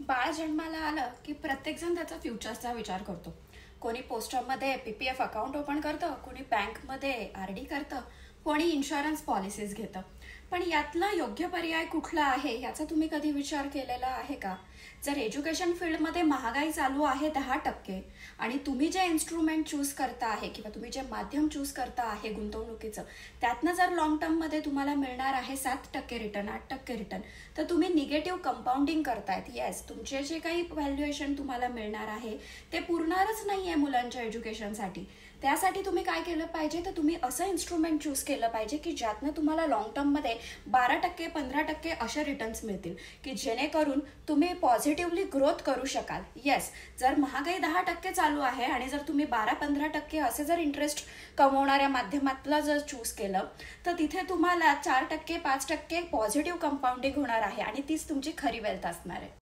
बाळ जन्माला आलं की प्रत्येकजण त्याचा फ्युचरचा विचार करतो. कोणी पोस्टमध्ये पीपीएफ अकाउंट ओपन करतं, कोणी बँकमध्ये आरडी करतं, कोणी इन्शुरन्स पॉलिसीज घेतं. पण यातला योग्य पर्याय कुठला आहे याचा तुम्ही कधी विचार केलेला आहे का? जर एज्युकेशन फील्डमध्ये महागाई चालू आहे 10% आणि तुम्ही जे इन्स्ट्रुमेंट चूज करता आहे किंवा तुम्ही जे माध्यम चूज करता आहे गुंतवणुकीचं, त्यातनं जर लॉंग टर्ममध्ये तुम्हाला मिळणार आहे 7% रिटर्न, 8% रिटर्न, तर तुम्ही निगेटिव्ह कंपाऊंडिंग करतायत. येस, तुमचे जे काही व्हॅल्युएशन तुम्हाला मिळणार आहे ते पुरणारच नाही आहे मुलांच्या एज्युकेशनसाठी. त्यासाठी तुम्ही काय केलं पाहिजे, तर तुम्ही असं इन्स्ट्रुमेंट चूज केलं पाहिजे की ज्यातनं तुम्हाला लॉंग टर्ममध्ये 12% 15% असे रिटर्न्स मिळतील की जेणेकरून तुम्ही पॉझिटिव्हली ग्रोथ करू शकाल. येस, जर महागाई 10% चालू आहे आणि जर तुम्ही 12-15% असे जर इंटरेस्ट कमवणाऱ्या माध्यमातलं जर चूज केलं तर तिथे तुम्हाला 4% 5% पॉझिटिव्ह कंपाऊंडिंग होणार आहे आणि तीच तुमची खरी वेल्थ असणार आहे.